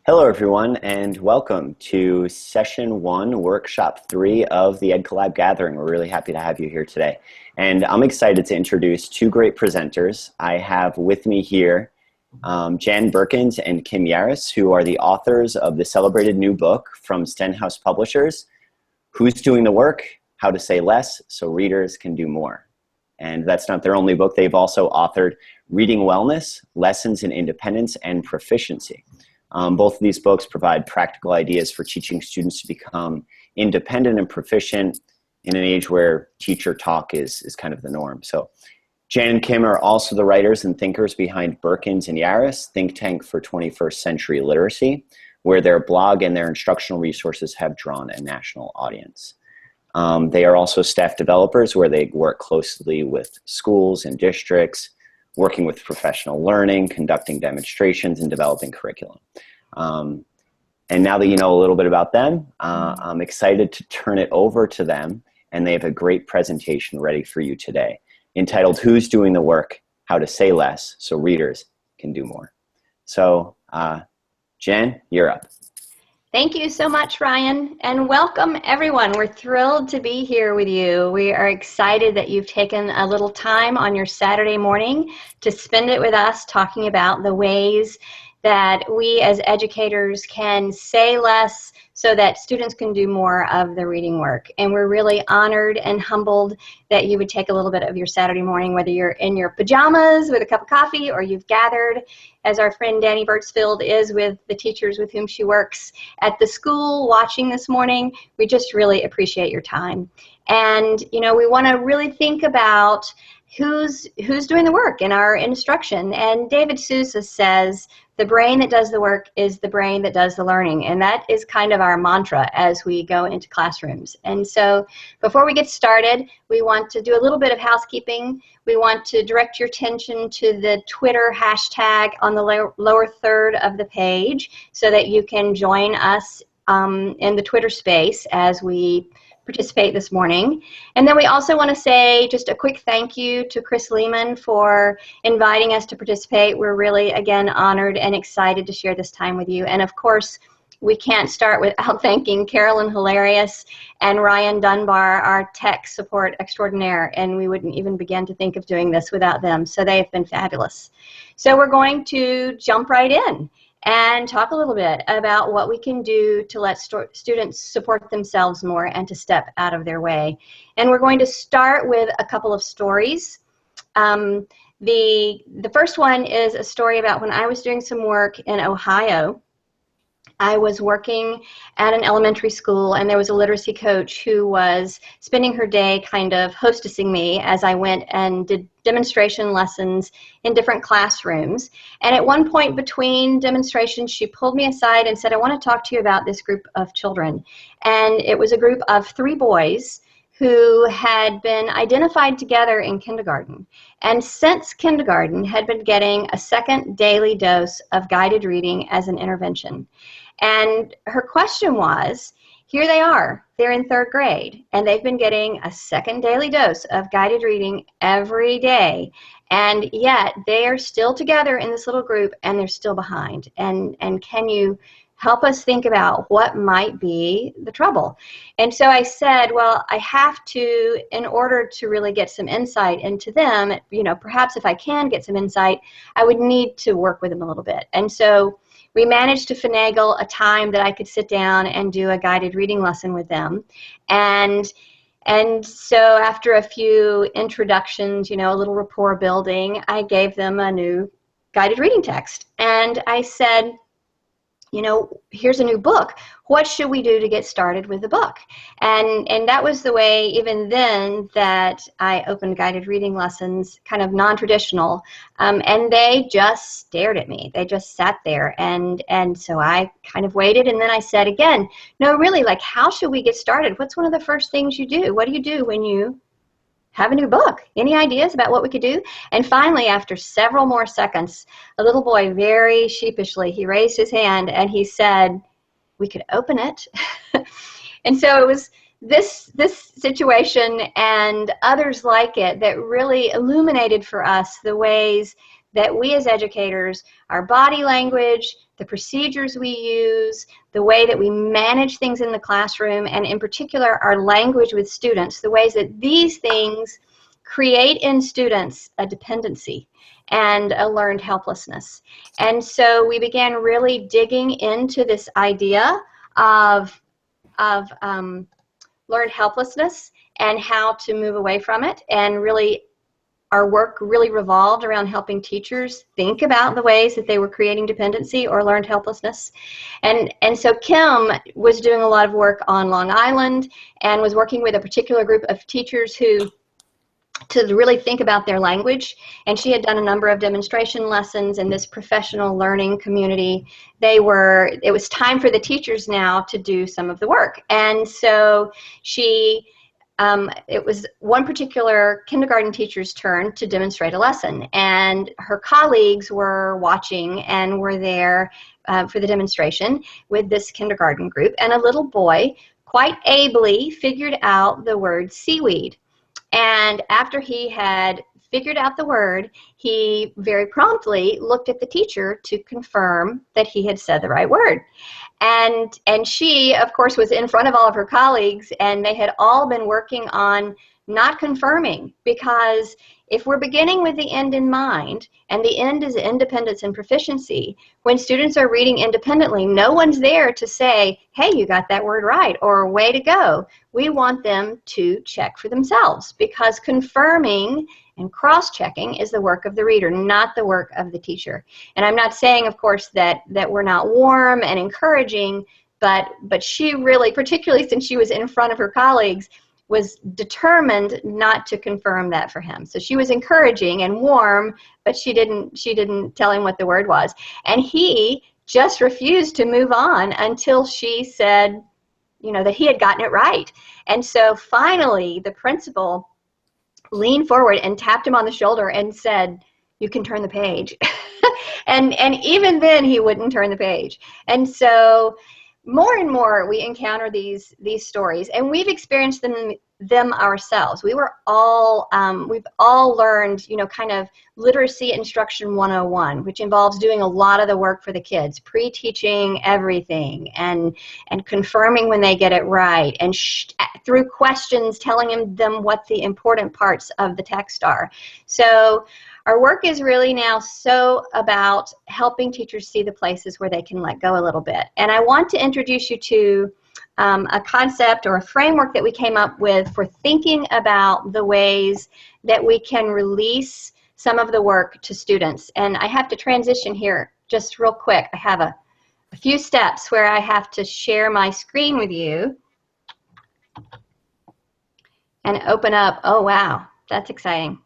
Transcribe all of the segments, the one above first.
Hello, everyone, and welcome to Session 1, Workshop 3 of the EdCollab Gathering. We're really happy to have you here today. And I'm excited to introduce two great presenters. I have with me here Jan Burkins and Kim Yaris, who are the authors of the celebrated new book from Stenhouse Publishers, Who's Doing the Work? How to Say Less So Readers Can Do More. And that's not their only book. They've also authored Reading Wellness, Lessons in Independence and Proficiency. Both of these books provide practical ideas for teaching students to become independent and proficient in an age where teacher talk is kind of the norm. So Jan and Kim are also the writers and thinkers behind Burkins and Yaris, think tank for 21st century literacy, where their blog and their instructional resources have drawn a national audience. They are also staff developers where they work closely with schools and districts, working with professional learning, conducting demonstrations, and developing curriculum. And now that you know a little bit about them, I'm excited to turn it over to them, and they have a great presentation ready for you today, entitled Who's Doing the Work? How to Say Less So Readers Can Do More. So, Jen, you're up. Thank you so much, Ryan, and welcome everyone. We're thrilled to be here with you. We are excited that you've taken a little time on your Saturday morning to spend it with us talking about the ways that we as educators can say less so that students can do more of the reading work. And we're really honored and humbled that you would take a little bit of your Saturday morning, whether you're in your pajamas with a cup of coffee or you've gathered, as our friend Danny Birtsfield is with the teachers with whom she works at the school watching this morning. We just really appreciate your time. And, you know, we want to really think about who's doing the work in our instruction. And David Sousa says, the brain that does the work is the brain that does the learning. And that is kind of our mantra as we go into classrooms. And so before we get started, we want to do a little bit of housekeeping. We want to direct your attention to the Twitter hashtag on the lower third of the page so that you can join us in the Twitter space as we participate this morning. And then we also want to say just a quick thank you to Chris Lehman for inviting us to participate. We're really, again, honored and excited to share this time with you. And of course, we can't start without thanking Carolyn Hilarious and Ryan Dunbar, our tech support extraordinaire, and we wouldn't even begin to think of doing this without them. So they have been fabulous. So we're going to jump right in and talk a little bit about what we can do to let students support themselves more and to step out of their way. And we're going to start with a couple of stories. The first one is a story about when I was doing some work in Ohio. I was working at an elementary school, and there was a literacy coach who was spending her day kind of hostessing me as I went and did demonstration lessons in different classrooms. And at one point between demonstrations, she pulled me aside and said, I want to talk to you about this group of children. And it was a group of 3 boys who had been identified together in kindergarten, and since kindergarten had been getting a second daily dose of guided reading as an intervention. And her question was, here they are, they're in 3rd grade, and they've been getting a second daily dose of guided reading every day, and yet they are still together in this little group, and they're still behind. And can you help us think about what might be the trouble? And so I said, well, I have to, in order to really get some insight into them, you know, perhaps if I can get some insight, I would need to work with them a little bit. And so we managed to finagle a time that I could sit down and do a guided reading lesson with them. And so after a few introductions, you know, a little rapport building, I gave them a new guided reading text. And I said, you know, here's a new book. What should we do to get started with the book? And that was the way, even then, that I opened guided reading lessons, kind of non-traditional, and they just stared at me. They just sat there, and so I kind of waited, and then I said again, no, really, like, how should we get started? What's one of the first things you do? What do you do when you have a new book? Any ideas about what we could do? And finally, after several more seconds, a little boy, very sheepishly, he raised his hand and he said, we could open it. And so it was this situation and others like it that really illuminated for us the ways that we as educators, our body language, the procedures we use, the way that we manage things in the classroom, and in particular our language with students, the ways that these things create in students a dependency and a learned helplessness. And so we began really digging into this idea of learned helplessness and how to move away from it. And really, our work really revolved around helping teachers think about the ways that they were creating dependency or learned helplessness. And so Kim was doing a lot of work on Long Island and was working with a particular group of teachers who to really think about their language, and she had done a number of demonstration lessons in this professional learning community. It was time for the teachers now to do some of the work, and so it was one particular kindergarten teacher's turn to demonstrate a lesson, and her colleagues were watching and were there for the demonstration with this kindergarten group, and a little boy quite ably figured out the word seaweed. And after he had figured out the word, he very promptly looked at the teacher to confirm that he had said the right word. And she, of course, was in front of all of her colleagues, and they had all been working on not confirming, because if we're beginning with the end in mind, and the end is independence and proficiency, when students are reading independently, no one's there to say, hey, you got that word right, or way to go. We want them to check for themselves, because confirming and cross-checking is the work of the reader, not the work of the teacher. And I'm not saying, of course, that we're not warm and encouraging, but she really, particularly since she was in front of her colleagues, was determined not to confirm that for him. So she was encouraging and warm, but she didn't tell him what the word was. And he just refused to move on until she said, that he had gotten it right. And so finally, the principal leaned forward and tapped him on the shoulder and said, you can turn the page. and even then, he wouldn't turn the page. And so more and more we encounter these stories, and we've experienced them ourselves. We've all learned, kind of literacy instruction 101, which involves doing a lot of the work for the kids, pre-teaching everything and confirming when they get it right, and through questions telling them what the important parts of the text are. So our work is really now so about helping teachers see the places where they can let go a little bit. And I want to introduce you to a concept or a framework that we came up with for thinking about the ways that we can release some of the work to students. And I have to transition here just real quick. I have a few steps where I have to share my screen with you and open up. Oh, wow, that's exciting.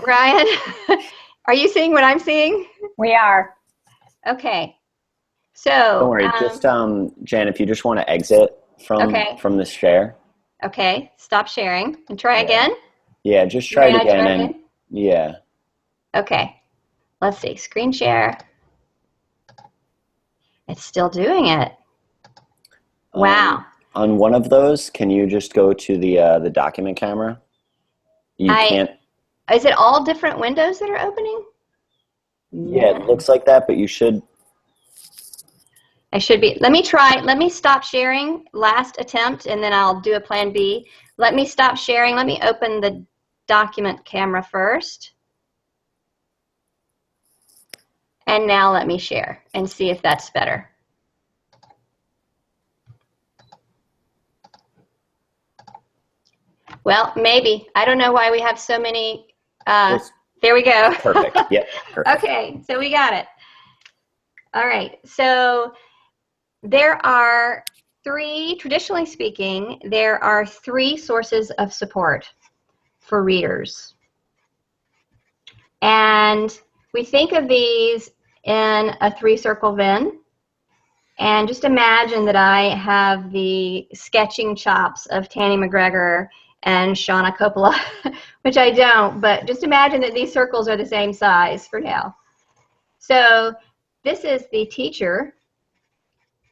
Ryan, are you seeing what I'm seeing? We are. Okay. So don't worry, just Jan, if you just want to exit from this share. Okay, stop sharing and try again. Yeah, just try it again. Yeah. Okay, let's see. Screen share. It's still doing it. Wow. On one of those, can you just go to the document camera? You can't. Is it all different windows that are opening? Yeah, it looks like that, but you should. I should be. Let me stop sharing. Last attempt, and then I'll do a plan B. Let me stop sharing. Let me open the document camera first. And now let me share and see if that's better. Well, maybe. I don't know why we have so many. There we go. Perfect. Yep. Perfect. Okay, so we got it. All right. So there are traditionally speaking, there are three sources of support for readers. And we think of these in a three-circle Venn. And just imagine that I have the sketching chops of Tanny McGregor and Shauna Coppola, which I don't, but just imagine that these circles are the same size for now. So this is the teacher,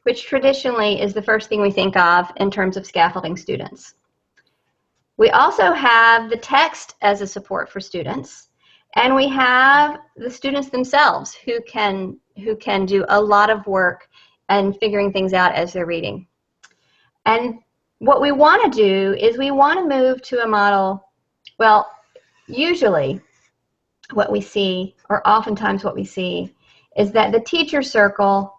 which traditionally is the first thing we think of in terms of scaffolding students. We also have the text as a support for students, and we have the students themselves who can who can do a lot of work and figuring things out as they're reading. And what we want to do is we want to move to a model, well, usually what we see, or oftentimes what we see, is that the teacher circle,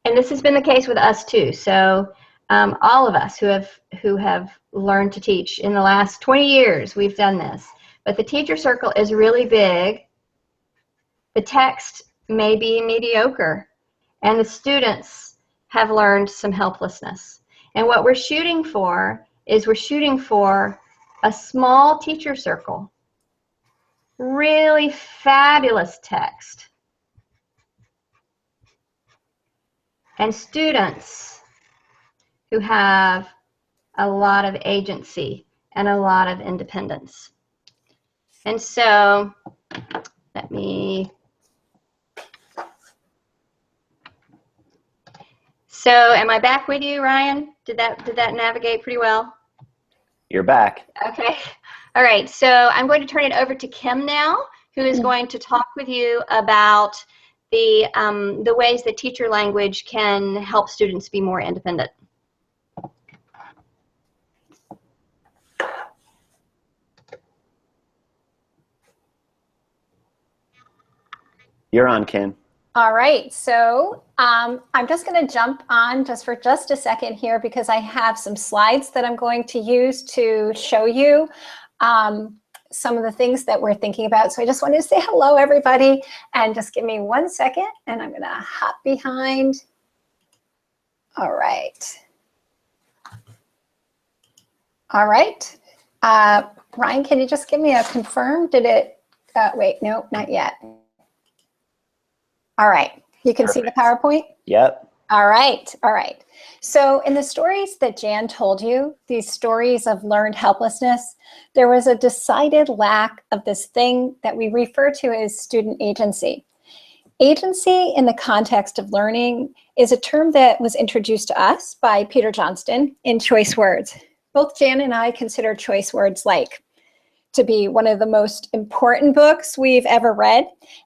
and this has been the case with us too, so all of us who have learned to teach in the last 20 years, we've done this, but the teacher circle is really big, the text may be mediocre, and the students have learned some helplessness. And what we're shooting for is we're shooting for a small teacher circle, really fabulous text, and students who have a lot of agency and a lot of independence. And so let me, so am I back with you, Ryan? Did that navigate pretty well? You're back. Okay. All right. So I'm going to turn it over to Kim now, who is going to talk with you about the ways that teacher language can help students be more independent. You're on, Kim. All right, so I'm just going to jump on just for just a second here because I have some slides that I'm going to use to show you some of the things that we're thinking about. So I just wanted to say hello, everybody, and just give me 1 second, and I'm going to hop behind. All right. All right. Ryan, can you just give me a confirm? Did it, wait, no, not yet. All right, you can Perfect. see the PowerPoint? Yep. All right, all right. So in the stories that Jan told you, these stories of learned helplessness, there was a decided lack of this thing that we refer to as student agency. Agency in the context of learning is a term that was introduced to us by Peter Johnston in Choice Words. Both Jan and I consider Choice Words like to be one of the most important books we've ever read.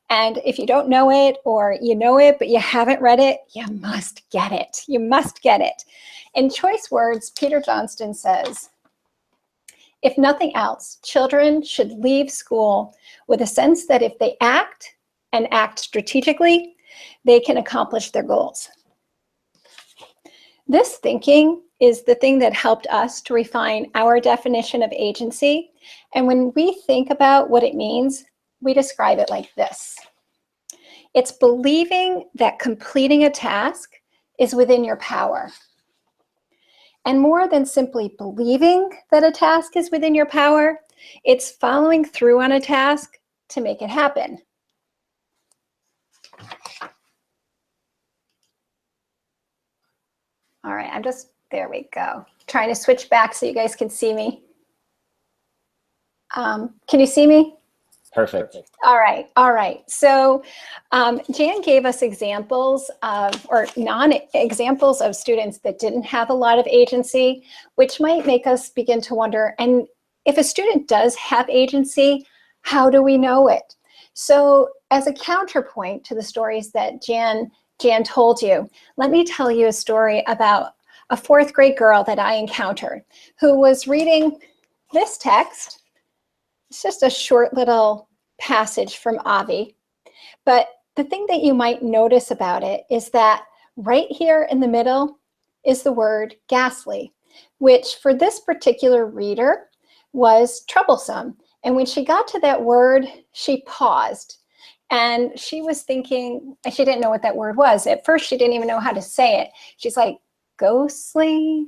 And if you don't know it, or you know it, but you haven't read it, you must get it. You must get it. In Choice Words, Peter Johnston says, if nothing else, children should leave school with a sense that if they act and act strategically, they can accomplish their goals. This thinking is the thing that helped us to refine our definition of agency. And when we think about what it means, we describe it like this. It's believing that completing a task is within your power. And more than simply believing that a task is within your power, it's following through on a task to make it happen. All right, there we go. Trying to switch back so you guys can see me. Can you see me? Perfect. All right, all right. So Jan gave us examples of, or non-examples of students that didn't have a lot of agency, which might make us begin to wonder, and if a student does have agency, how do we know it? So as a counterpoint to the stories that Jan told you, let me tell you a story about a 4th grade girl that I encountered who was reading this text. It's just a short little passage from Avi. But the thing that you might notice about it is that right here in the middle is the word ghastly, which for this particular reader was troublesome. And when she got to that word, she paused. And she was thinking, she didn't know what that word was. At first, she didn't even know how to say it. She's like, ghostly,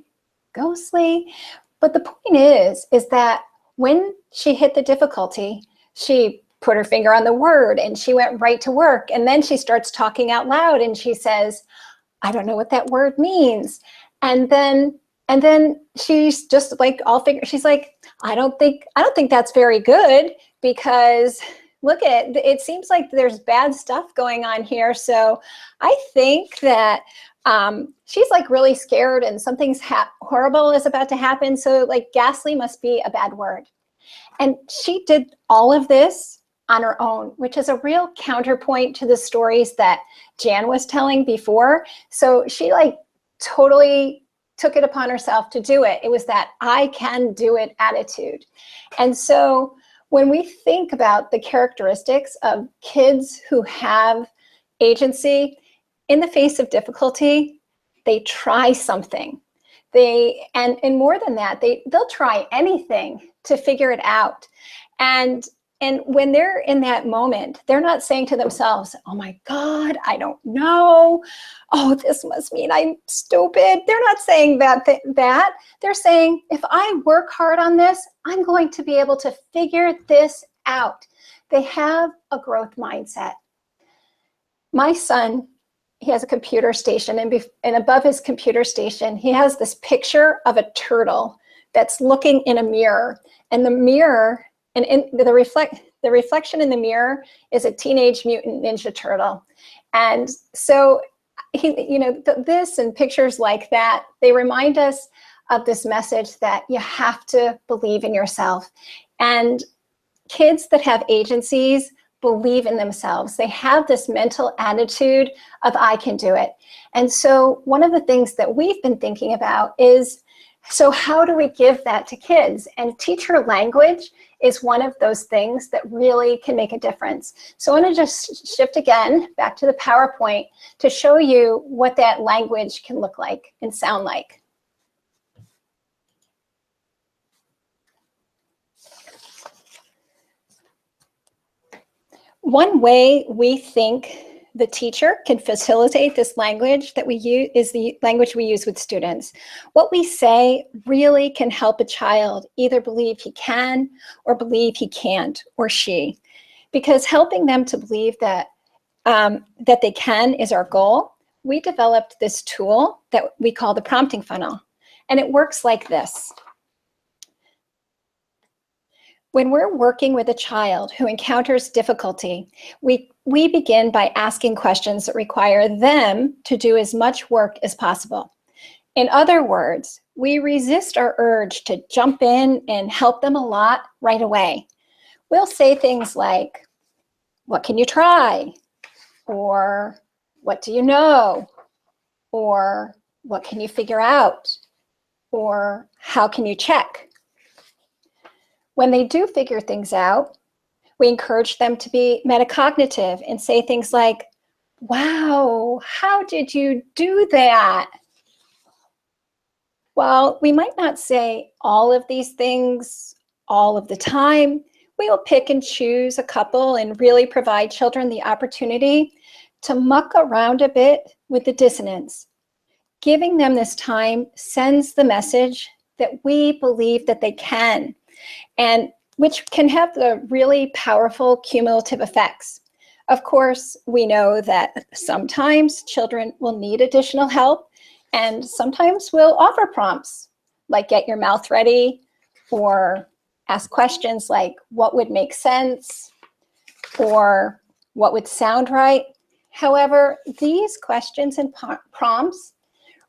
ghostly. But the point is that when she hit the difficulty, she put her finger on the word and she went right to work. And then she starts talking out loud and she says, I don't know what that word means. And then she's just like she's like, I don't think that's very good, because look at it, it seems like there's bad stuff going on here. So I think that she's like really scared and something's horrible is about to happen. So like ghastly must be a bad word. And she did all of this on her own, which is a real counterpoint to the stories that Jan was telling before. So she like totally took it upon herself to do it. It was that I can do it attitude. And so when we think about the characteristics of kids who have agency, in the face of difficulty, they try something. And more than that, they'll try anything to figure it out. And when they're in that moment, they're not saying to themselves, oh my God, I don't know. Oh, this must mean I'm stupid. They're not saying that. They're saying, if I work hard on this, I'm going to be able to figure this out. They have a growth mindset. My son, he has a computer station, and above his computer station, he has this picture of a turtle that's looking in a mirror. And the mirror, and the reflection in the mirror is a Teenage Mutant Ninja Turtle. And so, this and pictures like that, they remind us of this message that you have to believe in yourself. And kids that have agencies believe in themselves. They have this mental attitude of I can do it. And so one of the things that we've been thinking about is, so how do we give that to kids? And teacher language is one of those things that really can make a difference. So I want to just shift again back to the PowerPoint to show you what that language can look like and sound like. One way we think the teacher can facilitate this language that we use is the language we use with students. What we say really can help a child either believe he can or believe he can't, or she. Because helping them to believe that, that they can is our goal, we developed this tool that we call the prompting funnel. And it works like this. When we're working with a child who encounters difficulty, we begin by asking questions that require them to do as much work as possible. In other words, we resist our urge to jump in and help them a lot right away. We'll say things like, what can you try? Or what do you know? Or what can you figure out? Or how can you check? When they do figure things out, we encourage them to be metacognitive and say things like, wow, how did you do that? While we might not say all of these things all of the time, we will pick and choose a couple and really provide children the opportunity to muck around a bit with the dissonance. Giving them this time sends the message that we believe that they can, and which can have the really powerful cumulative effects. Of course, we know that sometimes children will need additional help, and sometimes we'll offer prompts like get your mouth ready, or ask questions like what would make sense, or what would sound right. However, these questions and prompts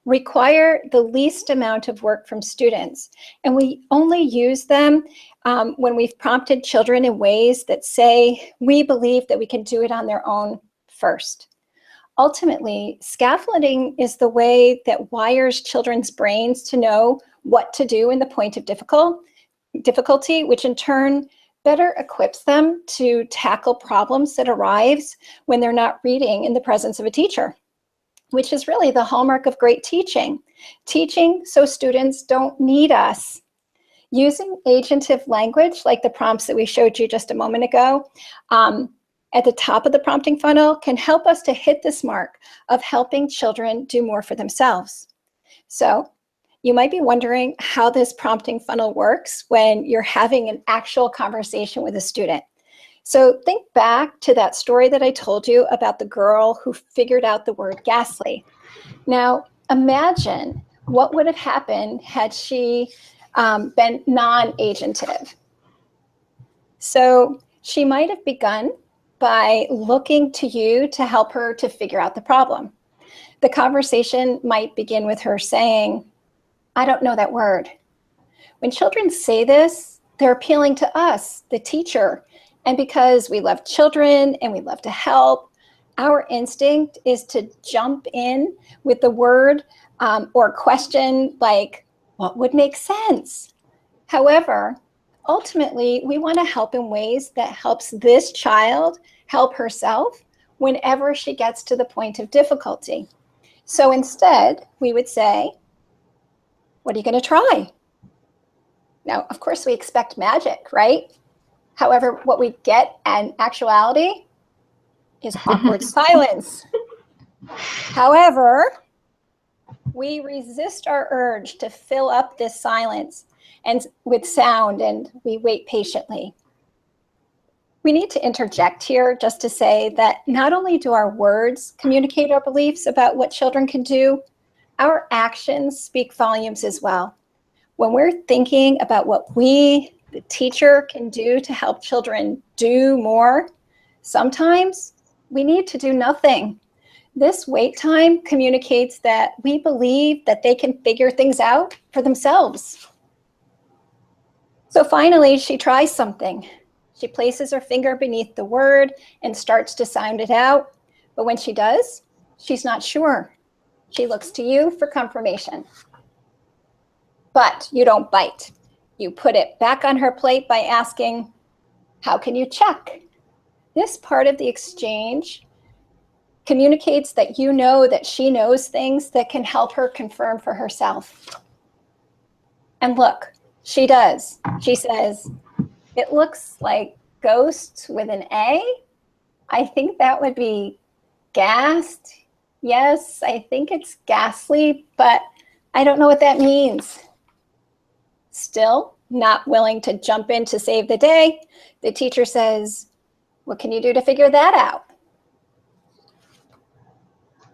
require the least amount of work from students. And we only use them when we've prompted children in ways that say, we believe that we can do it on their own first. Ultimately, scaffolding is the way that wires children's brains to know what to do in the point of difficulty, which in turn better equips them to tackle problems that arise when they're not reading in the presence of a teacher, which is really the hallmark of great teaching. Teaching so students don't need us. Using agentive language, like the prompts that we showed you just a moment ago, at the top of the prompting funnel can help us to hit this mark of helping children do more for themselves. So you might be wondering how this prompting funnel works when you're having an actual conversation with a student. So think back to that story that I told you about the girl who figured out the word ghastly. Now, imagine what would have happened had she been non-agentive. So she might have begun by looking to you to help her to figure out the problem. The conversation might begin with her saying, I don't know that word. When children say this, they're appealing to us, the teacher, And because we love children and we love to help, our instinct is to jump in with the word or question like, what would make sense? However, ultimately, we want to help in ways that helps this child help herself whenever she gets to the point of difficulty. So instead, we would say, what are you going to try? Now, of course, we expect magic, right? However, what we get in actuality is awkward silence. However, we resist our urge to fill up this silence and with sound, and we wait patiently. We need to interject here just to say that not only do our words communicate our beliefs about what children can do, our actions speak volumes as well. When we're thinking about what we, the teacher, can do to help children do more, sometimes we need to do nothing. This wait time communicates that we believe that they can figure things out for themselves. So finally, she tries something. She places her finger beneath the word and starts to sound it out. But when she does, she's not sure. She looks to you for confirmation. But you don't bite. You put it back on her plate by asking, how can you check? This part of the exchange communicates that you know that she knows things that can help her confirm for herself. And look, she does. She says, it looks like ghosts with an A. I think that would be gassed. Yes, I think it's ghastly, but I don't know what that means. Still not willing to jump in to save the day, the teacher says, what can you do to figure that out?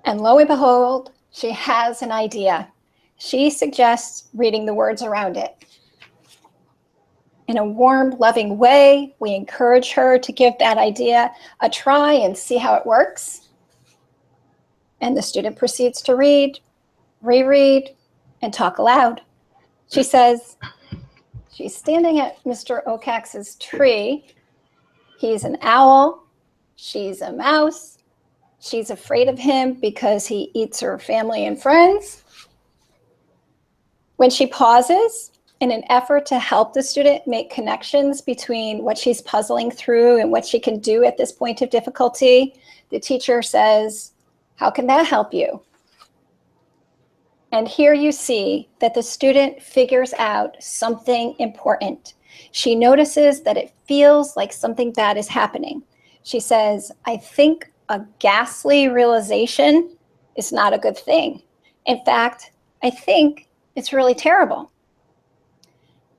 And lo and behold, she has an idea. She suggests reading the words around it. In a warm, loving way, we encourage her to give that idea a try and see how it works. And the student proceeds to read, reread, and talk aloud. She says, she's standing at Mr. Okax's tree. He's an owl. She's a mouse. She's afraid of him because he eats her family and friends. When she pauses, in an effort to help the student make connections between what she's puzzling through and what she can do at this point of difficulty, the teacher says, how can that help you? And here you see that the student figures out something important. She notices that it feels like something bad is happening. She says, I think a ghastly realization is not a good thing. In fact, I think it's really terrible.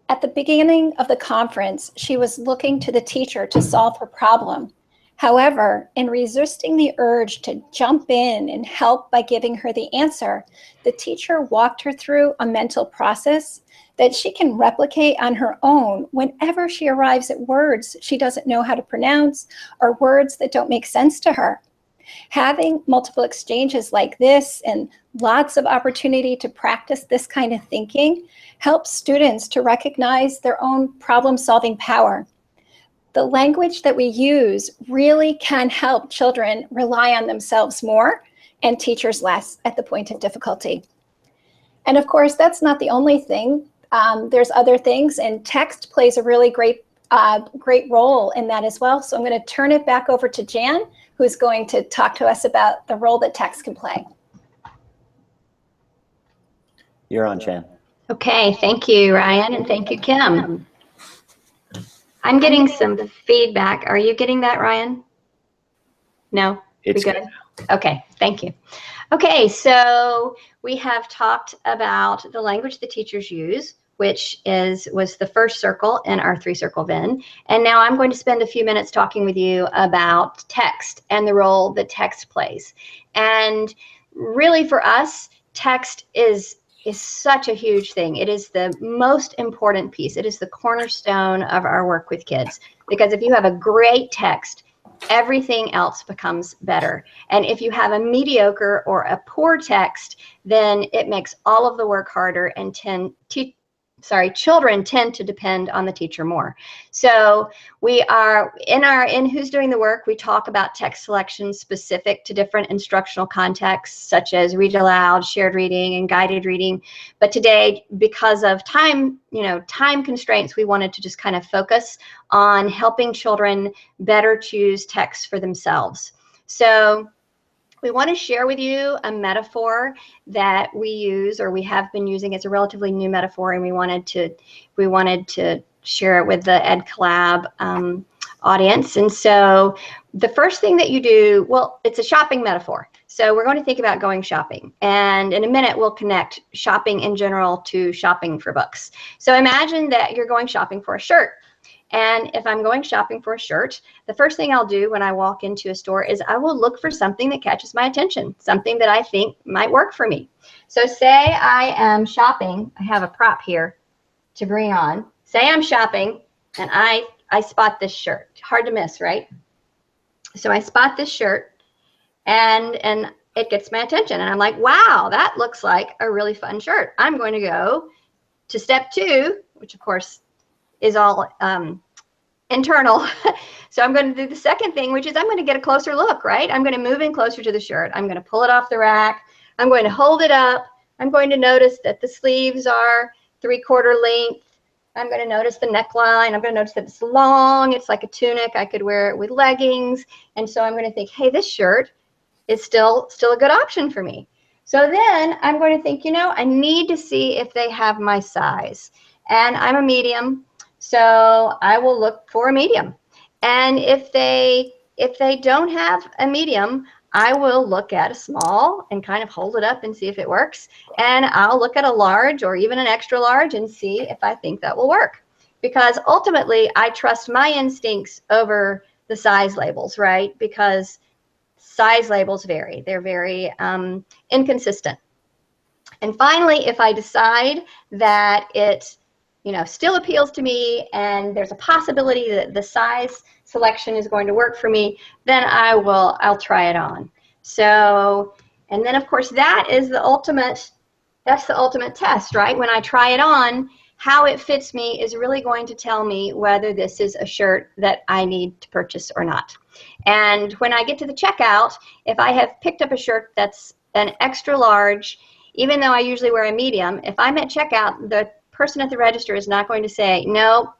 At the beginning of the conference, she was looking to the teacher to solve her problem. However, in resisting the urge to jump in and help by giving her the answer, the teacher walked her through a mental process that she can replicate on her own whenever she arrives at words she doesn't know how to pronounce or words that don't make sense to her. Having multiple exchanges like this and lots of opportunity to practice this kind of thinking helps students to recognize their own problem-solving power. The language that we use really can help children rely on themselves more and teachers less at the point of difficulty. And of course, that's not the only thing. There's other things, and text plays a really great role in that as well. So I'm going to turn it back over to Jan, who's going to talk to us about the role that text can play. You're on, Jan. Okay, thank you, Ryan, and thank you, Kim. I'm getting some feedback. Are you getting that, Ryan? No? It's good. Okay, thank you. Okay, so we have talked about the language the teachers use, which was the first circle in our 3-circle Venn. And now I'm going to spend a few minutes talking with you about text and the role that text plays. And really for us, text is such a huge thing. It is the most important piece. It is the cornerstone of our work with kids. Because if you have a great text, everything else becomes better. And if you have a mediocre or a poor text, then it makes all of the work harder, and children tend to depend on the teacher more. So we are in Who's Doing the Work, we talk about text selection specific to different instructional contexts, such as read aloud, shared reading, and guided reading. But today, because of time constraints, we wanted to just kind of focus on helping children better choose text for themselves. So we want to share with you a metaphor that we use, or we have been using. It's a relatively new metaphor, and we wanted to share it with the Ed Collab audience. And so the first thing that you do, well, it's a shopping metaphor. So we're going to think about going shopping. And in a minute, we'll connect shopping in general to shopping for books. So imagine that you're going shopping for a shirt. And if I'm going shopping for a shirt, the first thing I'll do when I walk into a store is I will look for something that catches my attention, something that I think might work for me. So say I am shopping. I have a prop here to bring on. Say I'm shopping and I spot this shirt. Hard to miss, right? So I spot this shirt and it gets my attention. And I'm like, wow, that looks like a really fun shirt. I'm going to go to step 2, which of course is all internal. So I'm going to do the second thing, which is I'm going to get a closer look, right? I'm going to move in closer to the shirt. I'm going to pull it off the rack. I'm going to hold it up. I'm going to notice that the sleeves are 3/4 length. I'm going to notice the neckline. I'm going to notice that it's long. It's like a tunic. I could wear it with leggings. And so I'm going to think, hey, this shirt is still a good option for me. So then I'm going to think, I need to see if they have my size. And I'm a medium. So I will look for a medium. And if they don't have a medium, I will look at a small and kind of hold it up and see if it works. And I'll look at a large or even an extra large and see if I think that will work. Because ultimately, I trust my instincts over the size labels, right? Because size labels vary. They're very inconsistent. And finally, if I decide that it still appeals to me and there's a possibility that the size selection is going to work for me, then I'll try it on. So, and then of course that's the ultimate test, right? When I try it on, how it fits me is really going to tell me whether this is a shirt that I need to purchase or not. And when I get to the checkout, if I have picked up a shirt that's an extra large, even though I usually wear a medium, if I'm at checkout, the person at the register is not going to say, no,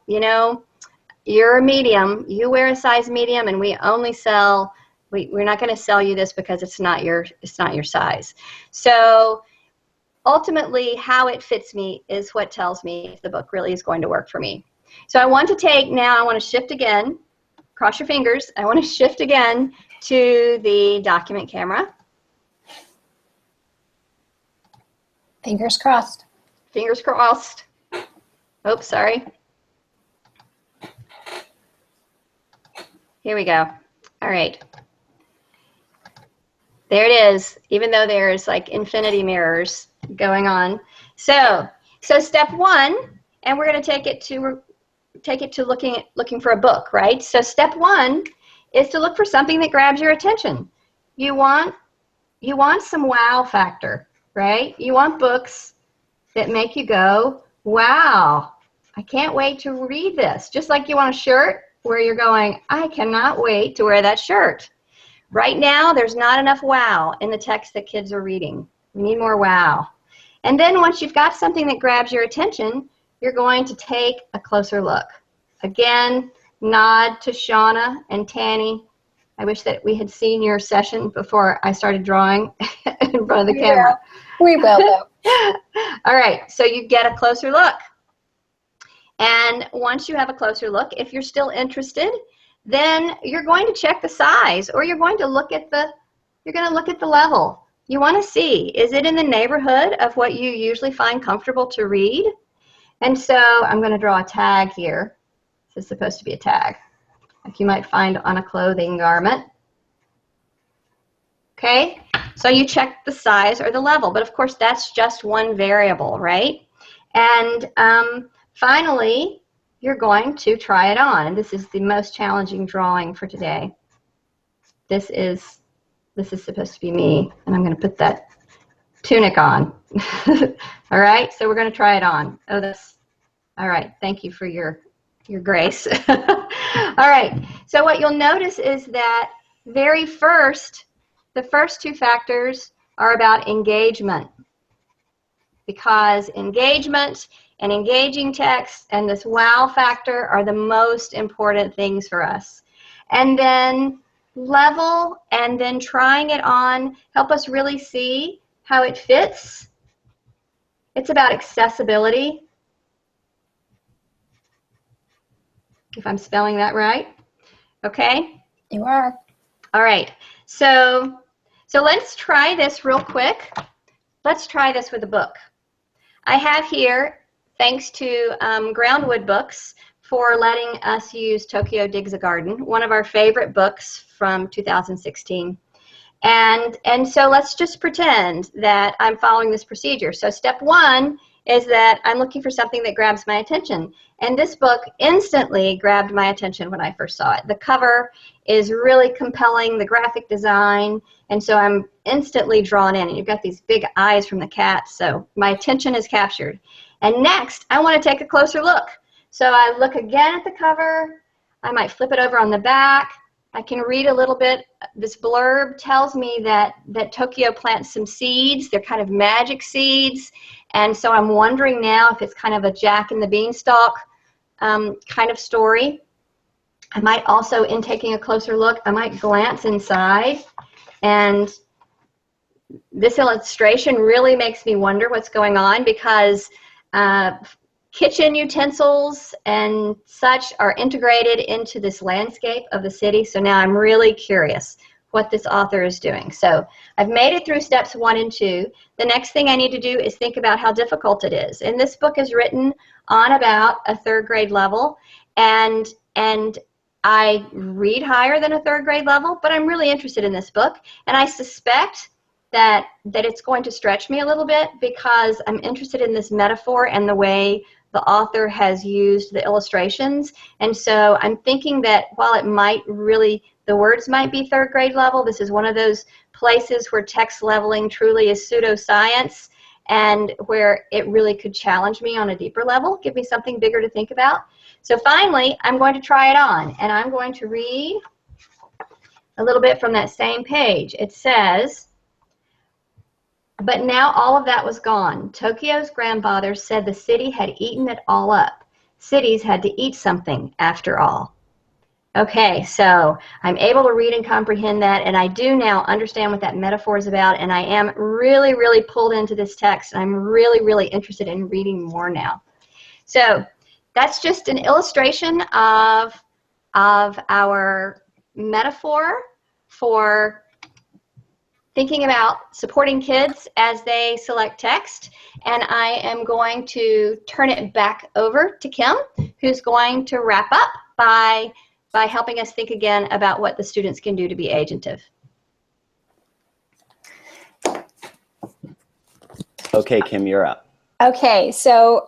you're a medium, you wear a size medium, and we're not going to sell you this because it's not your size. So ultimately, how it fits me is what tells me if the book really is going to work for me. So I want to shift again, cross your fingers, I want to shift again to the document camera. Fingers crossed. Fingers crossed. Oops, sorry. Here we go. All right. There it is, even though there's like infinity mirrors going on. So step 1, and we're going to take it to looking for a book, right? So step 1 is to look for something that grabs your attention. You want some wow factor, right? You want books that make you go, wow, I can't wait to read this. Just like you want a shirt where you're going, I cannot wait to wear that shirt. Right now, there's not enough wow in the text that kids are reading. We need more wow. And then once you've got something that grabs your attention, you're going to take a closer look. Again, nod to Shauna and Tanny. I wish that we had seen your session before I started drawing in front of the camera. We will, though. All right, so you get a closer look. And once you have a closer look, if you're still interested, then you're going to check the size, or you're going to look at the level. You want to see, is it in the neighborhood of what you usually find comfortable to read? And so I'm going to draw a tag here. This is supposed to be a tag, like you might find on a clothing garment. Okay, so you check the size or the level, but of course that's just one variable, right? And finally, you're going to try it on. This is the most challenging drawing for today. This is supposed to be me, and I'm going to put that tunic on. All right, so we're going to try it on. Oh, All right, thank you for your grace. All right, so what you'll notice is that the first two factors are about engagement, because engagement and engaging text and this wow factor are the most important things for us. And then level and then trying it on help us really see how it fits. It's about accessibility, if I'm spelling that right. Okay? You are. All right. So let's try this real quick. Let's try this with a book. I have here, thanks to Groundwood Books for letting us use Tokyo Digs a Garden, one of our favorite books from 2016. And so let's just pretend that I'm following this procedure. So step one is that I'm looking for something that grabs my attention. And this book instantly grabbed my attention when I first saw it. The cover is really compelling, the graphic design, and so I'm instantly drawn in. And you've got these big eyes from the cat, so my attention is captured. And next, I want to take a closer look. So I look again at the cover. I might flip it over on the back. I can read a little bit. This blurb tells me that Tokyo plants some seeds. They're kind of magic seeds. And so I'm wondering now if it's kind of a Jack and the Beanstalk kind of story. I might also, in taking a closer look, I might glance inside. And this illustration really makes me wonder what's going on, because kitchen utensils and such are integrated into this landscape of the city. So now I'm really curious what this author is doing. So I've made it through steps 1 and 2. The next thing I need to do is think about how difficult it is. And this book is written on about a 3rd grade level, and I read higher than a 3rd grade level, but I'm really interested in this book, and I suspect that it's going to stretch me a little bit, because I'm interested in this metaphor and the way the author has used the illustrations. And so I'm thinking that while it might really, the words might be 3rd grade level, this is one of those places where text leveling truly is pseudoscience, and where it really could challenge me on a deeper level, give me something bigger to think about. So finally, I'm going to try it on, and I'm going to read a little bit from that same page. It says, "But now all of that was gone. Tokyo's grandfather said the city had eaten it all up. Cities had to eat something, after all." Okay, so I'm able to read and comprehend that, and I do now understand what that metaphor is about, and I am really, really pulled into this text, and I'm really, really interested in reading more now. So that's just an illustration of our metaphor for thinking about supporting kids as they select text. And I am going to turn it back over to Kim, who's going to wrap up by helping us think again about what the students can do to be agentive. Okay, Kim, you're up. Okay, so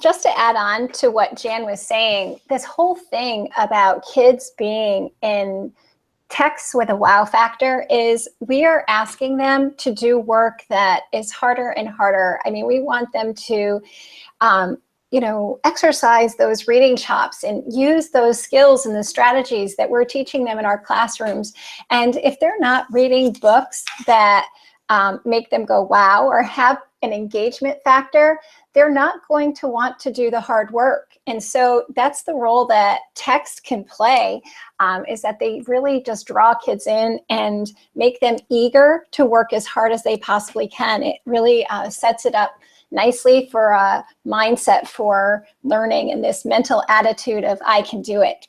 just to add on to what Jan was saying, this whole thing about kids being in text with a wow factor is we are asking them to do work that is harder and harder. I mean, we want them to, exercise those reading chops and use those skills and the strategies that we're teaching them in our classrooms. And if they're not reading books that make them go wow or have an engagement factor, they're not going to want to do the hard work. And so that's the role that text can play, is that they really just draw kids in and make them eager to work as hard as they possibly can. It really sets it up nicely for a mindset for learning and this mental attitude of I can do it.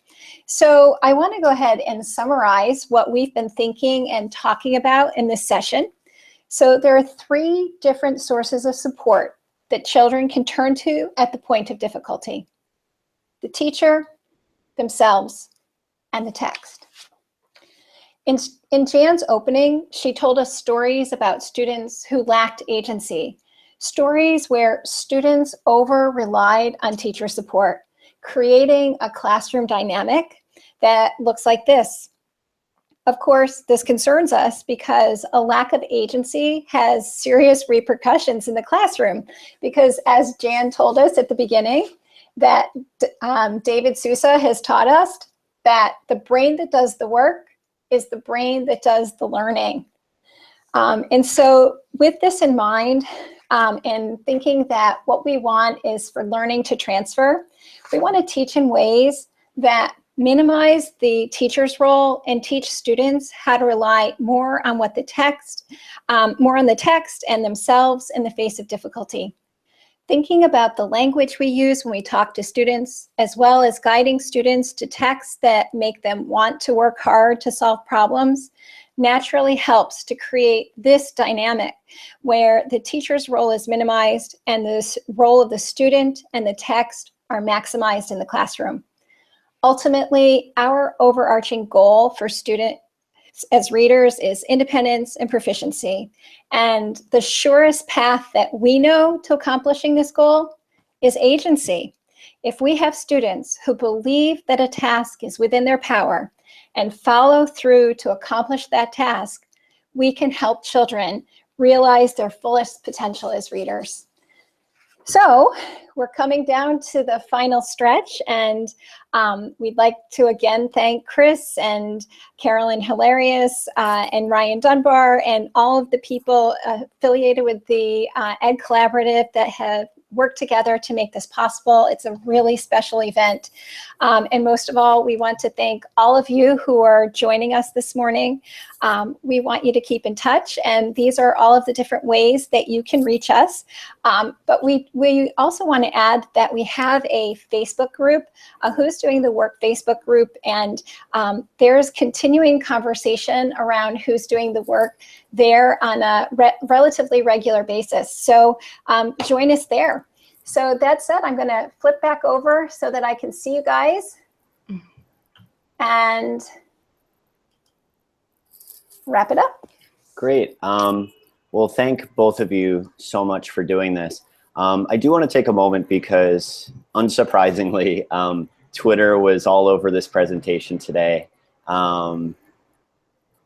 So I want to go ahead and summarize what we've been thinking and talking about in this session. So there are 3 different sources of support that children can turn to at the point of difficulty: the teacher, themselves, and the text. In Jan's opening, she told us stories about students who lacked agency, stories where students over-relied on teacher support, creating a classroom dynamic that looks like this. Of course, this concerns us because a lack of agency has serious repercussions in the classroom, because as Jan told us at the beginning, that David Sousa has taught us, that the brain that does the work is the brain that does the learning. And so with this in mind, and thinking that what we want is for learning to transfer, we want to teach in ways that minimize the teacher's role and teach students how to rely more on what the text, more on the text and themselves in the face of difficulty. Thinking about the language we use when we talk to students, as well as guiding students to texts that make them want to work hard to solve problems, naturally helps to create this dynamic where the teacher's role is minimized and the role of the student and the text are maximized in the classroom. Ultimately, our overarching goal for students as readers is independence and proficiency. And the surest path that we know to accomplishing this goal is agency. If we have students who believe that a task is within their power and follow through to accomplish that task, we can help children realize their fullest potential as readers. So we're coming down to the final stretch, and we'd like to again thank Chris and Carolyn Hilarious and Ryan Dunbar and all of the people affiliated with the Ed Collaborative that have worked together to make this possible. It's a really special event. And most of all, we want to thank all of you who are joining us this morning. We want you to keep in touch, and these are all of the different ways that you can reach us. But we also want to add that we have a Facebook group, Who's Doing the Work Facebook group, and there's continuing conversation around who's doing the work there on a relatively regular basis. So join us there. So that said, I'm going to flip back over so that I can see you guys and wrap it up. Great. Well, thank both of you so much for doing this. I do want to take a moment because, unsurprisingly, Twitter was all over this presentation today.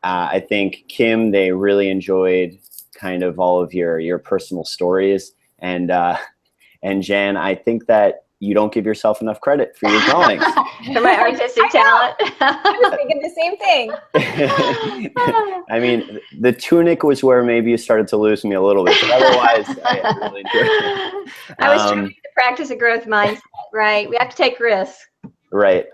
I think, Kim, they really enjoyed kind of all of your personal stories. And Jan, I think that you don't give yourself enough credit for your drawings. For my artistic talent. I was thinking the same thing. I mean, the tunic was where maybe you started to lose me a little bit, but otherwise, I really enjoyed it. I was trying to practice a growth mindset, right? We have to take risks. Right.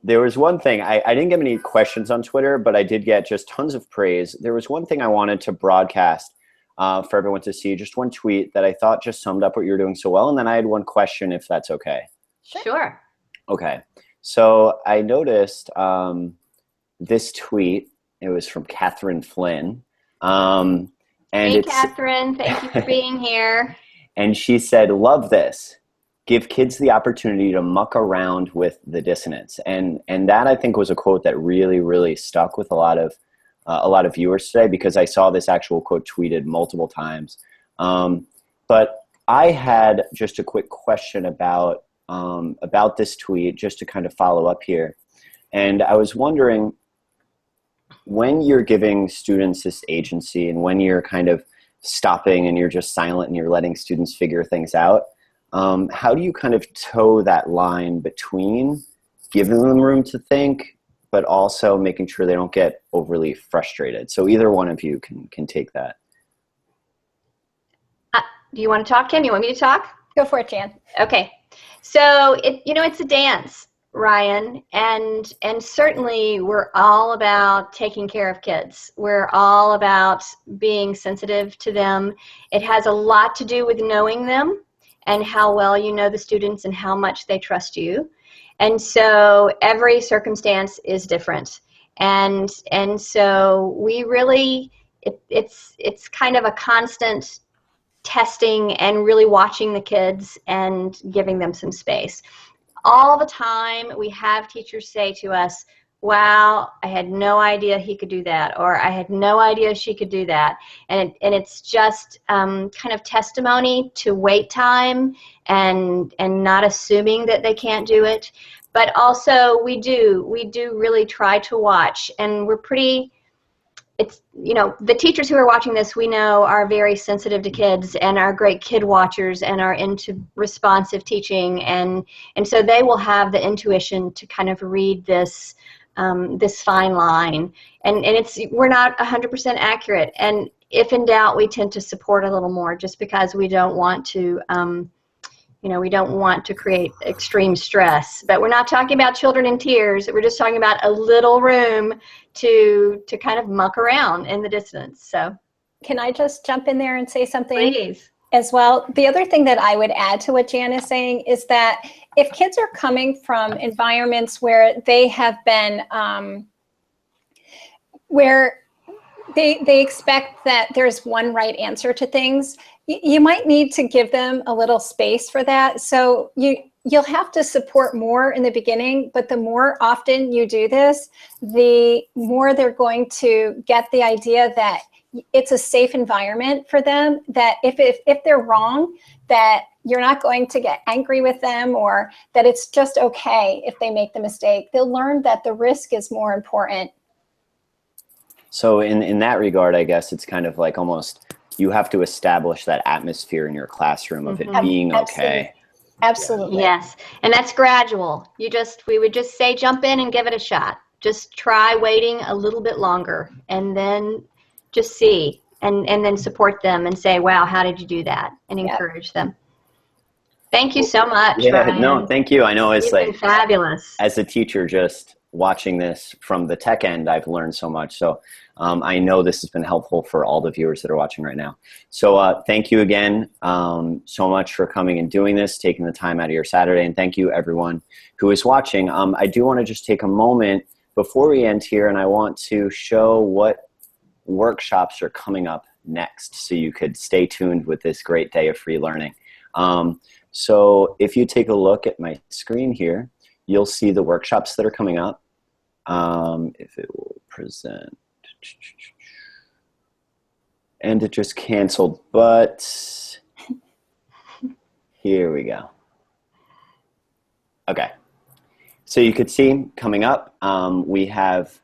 There was one thing, I didn't get many questions on Twitter, but I did get just tons of praise. There was one thing I wanted to broadcast for everyone to see, just one tweet that I thought just summed up what you're doing so well. And then I had one question, if that's okay. Sure. Okay. So I noticed this tweet. It was from Catherine Flynn. And hey, Catherine. Thank you for being here. And she said, "Love this. Give kids the opportunity to muck around with the dissonance." And that, I think, was a quote that really, really stuck with a lot of viewers today, because I saw this actual quote tweeted multiple times. But I had just a quick question about this tweet, just to kind of follow up here. And I was wondering, when you're giving students this agency and when you're kind of stopping and you're just silent and you're letting students figure things out, how do you kind of toe that line between giving them room to think, but also making sure they don't get overly frustrated? So either one of you can take that. Do you want to talk, Kim? You want me to talk? Go for it, Jan. Okay. So it's a dance, Ryan, and certainly we're all about taking care of kids. We're all about being sensitive to them. It has a lot to do with knowing them and how well you know the students and how much they trust you. And so every circumstance is different. And so we really, it's kind of a constant testing and really watching the kids and giving them some space. All the time we have teachers say to us, "Wow, I had no idea he could do that," or "I had no idea she could do that." And it's just kind of testimony to wait time and not assuming that they can't do it. But also we do really try to watch, and we're pretty it's, you know, the teachers who are watching this, we know, are very sensitive to kids and are great kid watchers and are into responsive teaching. And so they will have the intuition to kind of read this, this fine line. And we're not 100% accurate. And if in doubt, we tend to support a little more just because we don't want to, you know, we don't want to create extreme stress. But we're not talking about children in tears. We're just talking about a little room to kind of muck around in the distance. So can I just jump in there and say something? Please. As well? The other thing that I would add to what Jan is saying is that if kids are coming from environments where they have been, where they expect that there's one right answer to things, you might need to give them a little space for that. So you'll have to support more in the beginning, but the more often you do this, the more they're going to get the idea that it's a safe environment for them, that if they're wrong, that you're not going to get angry with them, or that it's just okay if they make the mistake. They'll learn that the risk is more important. So in that regard, I guess it's kind of like almost you have to establish that atmosphere in your classroom of it being okay. Absolutely. Yes. And that's gradual. We would just say, jump in and give it a shot. Just try waiting a little bit longer and then just see and then support them and say, wow, how did you do that? And encourage them. Thank you so much. Yeah, Ryan. no, thank you. I know it's You've been fabulous. As a teacher, just watching this from the tech end, I've learned so much. So I know this has been helpful for all the viewers that are watching right now. So thank you again so much for coming and doing this, taking the time out of your Saturday. And thank you everyone who is watching. I do want to just take a moment before we end here, and I want to show what workshops are coming up next so you could stay tuned with this great day of free learning. So if you take a look at my screen here, you'll see the workshops that are coming up. If it will present. And it just canceled, but here we go. Okay. So you could see coming up, we have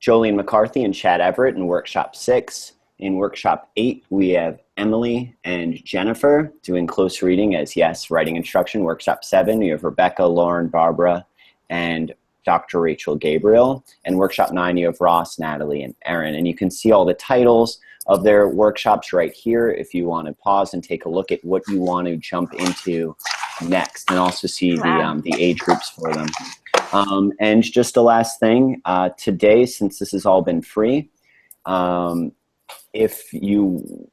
Jolene McCarthy and Chad Everett in Workshop 6. In Workshop 8, we have Emily and Jennifer doing close reading as writing instruction. Workshop 7, you have Rebecca, Lauren, Barbara, and Dr. Rachel Gabriel. And Workshop 9, you have Ross, Natalie, and Erin. And you can see all the titles of their workshops right here if you want to pause and take a look at what you want to jump into next, and also see the age groups for them. And just the last thing, today, since this has all been free, if you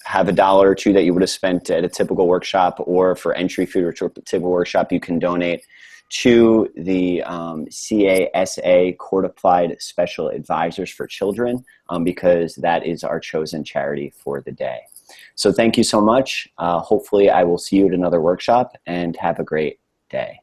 have $1 or $2 that you would have spent at a typical workshop or for entry fee to a typical workshop, you can donate to the CASA, Court Applied Special Advisors for Children, because that is our chosen charity for the day. So thank you so much. Hopefully I will see you at another workshop, and have a great day.